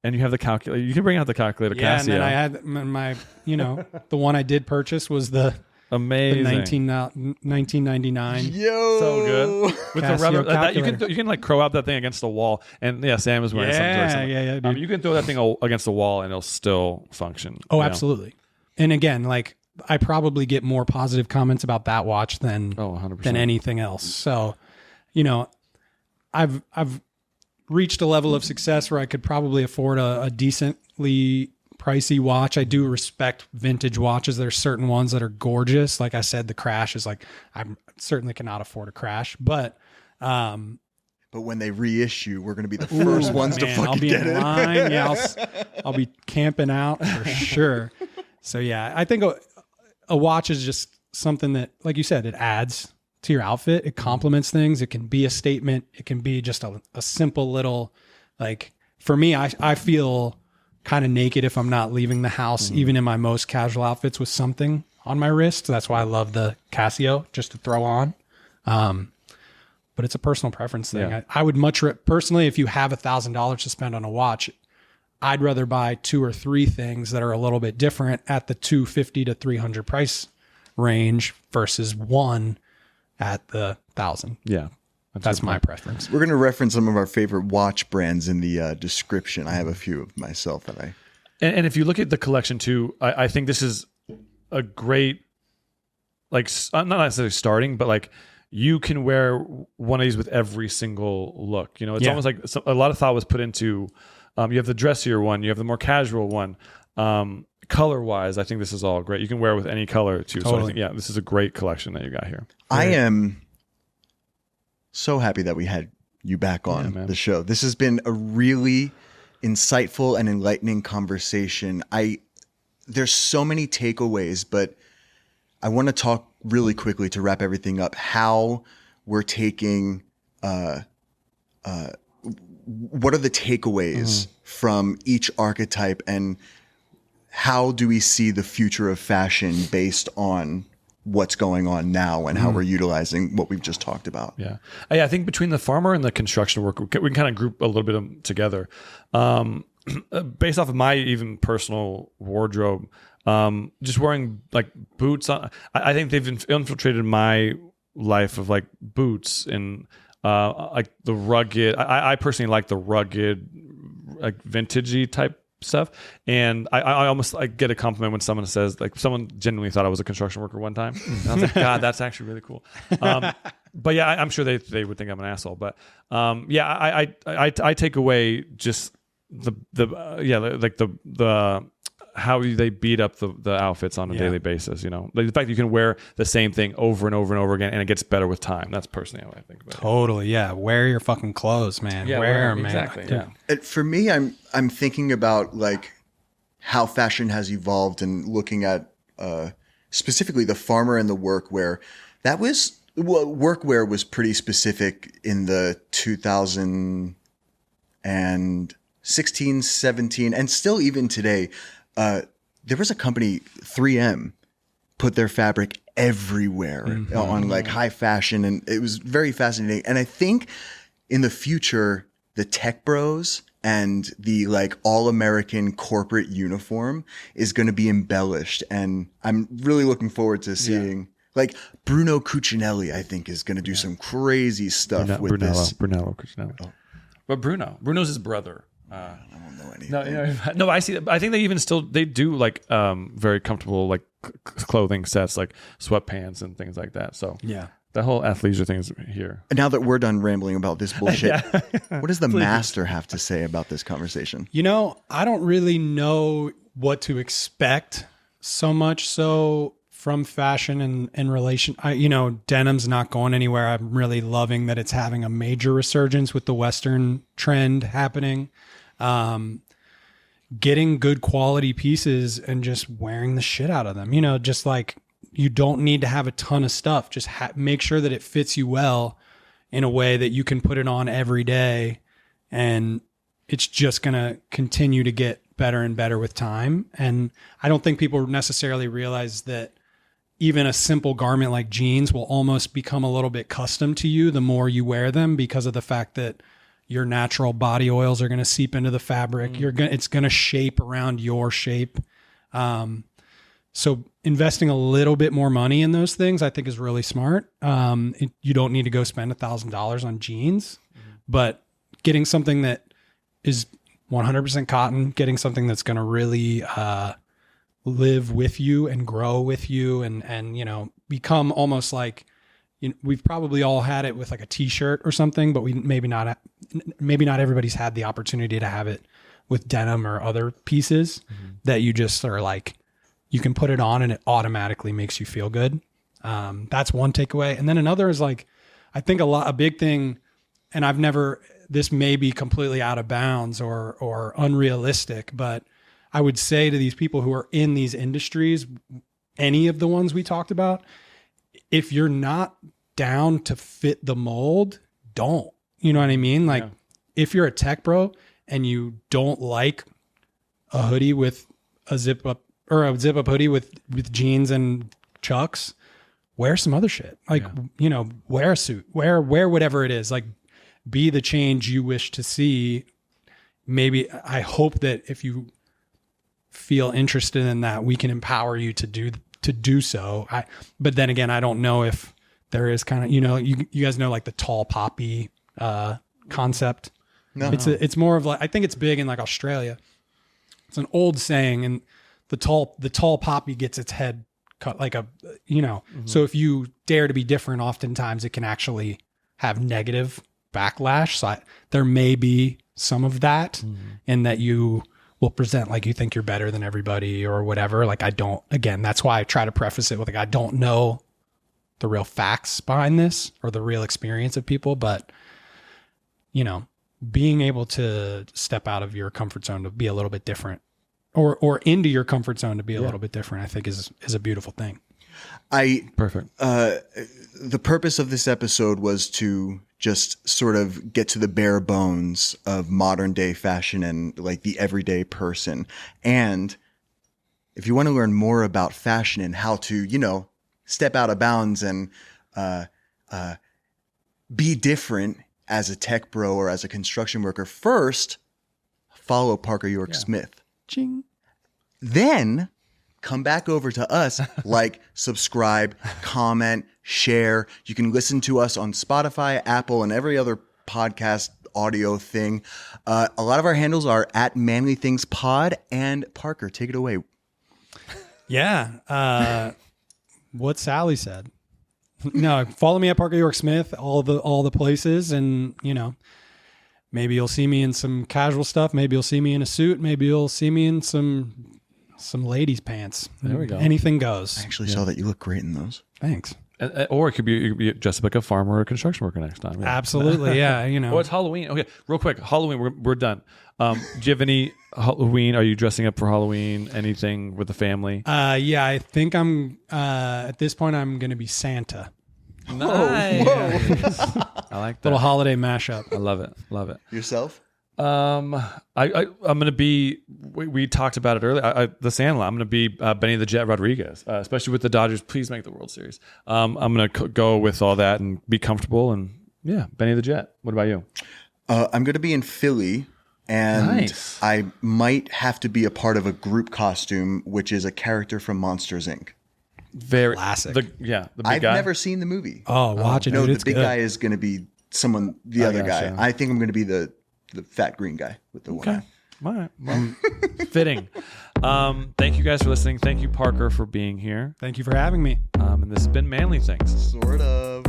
and you have the calculator. You can bring out the calculator. Yeah, Casio. and then I had my the one I did purchase was the Amazing. The 1999. Yo, So good with the Casio rubber. calculator. You can like throw out that thing against the wall, and Sam is wearing something. Yeah, dude. You can throw that thing against the wall, and it'll still function. Oh, absolutely. And again, like I probably get more positive comments about that watch than 100%. than anything else. So, I've reached a level of success where I could probably afford a decently pricey watch. I do respect vintage watches. There's certain ones that are gorgeous. Like I said, the Crash is like, I certainly cannot afford a Crash, but when they reissue, we're going to be the first ones to fucking I'll be get in it. line. Yeah, I'll be camping out for sure. So yeah, I think a watch is just something that, like you said, it adds to your outfit. It complements things. It can be a statement. It can be just a simple little, like for me, I feel kind of naked if I'm not leaving the house, even in my most casual outfits with something on my wrist. That's why I love the Casio just to throw on. But it's a personal preference thing. Yeah. I would much personally, if you have $1,000 to spend on a watch, I'd rather buy 2 or 3 things that are a little bit different at the $250 to $300 price range versus one at the $1,000. Yeah. That's my preference. We're going to reference some of our favorite watch brands in the description. I have a few of myself that I... And if you look at the collection too, I think this is a great, like, not necessarily starting, but like you can wear one of these with every single look. It's almost like a lot of thought was put into, you have the dressier one, you have the more casual one. Color wise, I think this is all great. You can wear with any color too. Totally. So I think, this is a great collection that you got here. I am so happy that we had you back on the show. This has been a really insightful and enlightening conversation. There's so many takeaways, but I want to talk really quickly to wrap everything up, how we're taking, what are the takeaways from each archetype, and how do we see the future of fashion based on what's going on now and how we're utilizing what we've just talked about. Yeah. I think between the farmer and the construction worker, we can kind of group a little bit of them together. Based off of my even personal wardrobe, just wearing like boots. I think they've infiltrated my life of like boots and like the rugged. I personally like the rugged, like vintagey type stuff, and I almost like get a compliment when someone says, like, someone genuinely thought I was a construction worker one time, and I was like, God, that's actually really cool. But yeah, I'm sure they would think I'm an asshole, but I take away just the how they beat up the outfits on a daily basis. Like the fact that you can wear the same thing over and over and over again, and it gets better with time. That's personally how I think about it. Totally, yeah. Wear your fucking clothes, man. Yeah, wear them, exactly. man. Yeah. For me, I'm thinking about like how fashion has evolved and looking at specifically the farmer and the workwear. Workwear was pretty specific in the 2016, 17, and still even today. There was a company, 3M, put their fabric everywhere on like high fashion, and it was very fascinating. And I think in the future, the tech bros and the like all-American corporate uniform is going to be embellished, and I'm really looking forward to seeing like Bruno Cucinelli. I think is going to do some crazy stuff with this. Brunello Cucinelli. Oh. But Bruno's his brother. I don't know anything. No, I see. I think they do like very comfortable like clothing sets, like sweatpants and things like that. So Yeah. the whole athleisure thing is here. And now that we're done rambling about this bullshit, what does the master have to say about this conversation? I don't really know what to expect so much so from fashion and relation. Denim's not going anywhere. I'm really loving that it's having a major resurgence with the Western trend happening. Getting good quality pieces and just wearing the shit out of them. Just like you don't need to have a ton of stuff. Just make sure that it fits you well in a way that you can put it on every day, and it's just going to continue to get better and better with time. And I don't think people necessarily realize that even a simple garment like jeans will almost become a little bit custom to you the more you wear them, because of the fact that your natural body oils are going to seep into the fabric. It's going to shape around your shape. So investing a little bit more money in those things, I think, is really smart. You don't need to go spend $1,000 on jeans, but getting something that is 100% cotton, getting something that's going to really live with you and grow with you, and become almost like, we've probably all had it with like a t-shirt or something, but we maybe not everybody's had the opportunity to have it with denim or other pieces that you just are like, you can put it on and it automatically makes you feel good. That's one takeaway. And then another is like, I think a big thing, and this may be completely out of bounds or unrealistic, but I would say to these people who are in these industries, any of the ones we talked about, if you're not down to fit the mold, don't. You know what I mean? Like, if you're a tech bro and you don't like a hoodie with a zip up hoodie with jeans and chucks, wear some other shit. Like, wear a suit, wear whatever it is. Like, be the change you wish to see. Maybe I hope that if you feel interested in that, we can empower you to do so. But then again, I don't know if there is kind of, you guys know, like the tall poppy concept. No, it's more of like, I think it's big in like Australia. It's an old saying, and the tall poppy gets its head cut like so if you dare to be different, oftentimes it can actually have negative backlash. So there may be some of that, in that you will present like you think you're better than everybody or whatever. Like, that's why I try to preface it with like, I don't know the real facts behind this or the real experience of people, but being able to step out of your comfort zone to be a little bit different, or into your comfort zone to be a little bit different, I think is a beautiful thing. Perfect. The purpose of this episode was to just sort of get to the bare bones of modern day fashion and like the everyday person. And if you want to learn more about fashion and how to, step out of bounds and be different as a tech bro or as a construction worker, first follow Parker York Smith. Ching. Then come back over to us, like, subscribe, comment, share. You can listen to us on Spotify, Apple, and every other podcast audio thing. A lot of our handles are at ManlyThingsPod. And Parker, take it away. Yeah. What Sally said. No, follow me at Parker York Smith, all the places, and maybe you'll see me in some casual stuff. Maybe you'll see me in a suit. Maybe you'll see me in some ladies' pants. There we go. Anything goes. I actually saw that. You look great in those. Thanings. Or it could be just like a farmer or a construction worker next time. Yeah. Absolutely, yeah. Oh, it's Halloween. Okay, real quick. Halloween, we're done. Do you have any Halloween? Are you dressing up for Halloween? Anything with the family? Yeah, I think I'm, at this point, I'm going to be Santa. Nice. Whoa. I like that. Little holiday mashup. I love it. Yourself? I'm gonna be. We talked about it earlier. The Sandlot. I'm gonna be Benny the Jet Rodriguez, especially with the Dodgers. Please make the World Series. I'm gonna go with all that and be comfortable. And yeah, Benny the Jet. What about you? I'm gonna be in Philly, and Nice. I might have to be a part of a group costume, which is a character from Monsters Inc. Very Classic. The big I've guy. never seen the movie. Oh, watch it. No, dude, the it's big good. guy is gonna be the other guy. gotcha. I think I'm gonna be the fat green guy with the one eye. All right. Well, fitting. Thank you guys for listening. Thank you, Parker, for being here. Thank you for having me. And this has been Manly Things. Sort of.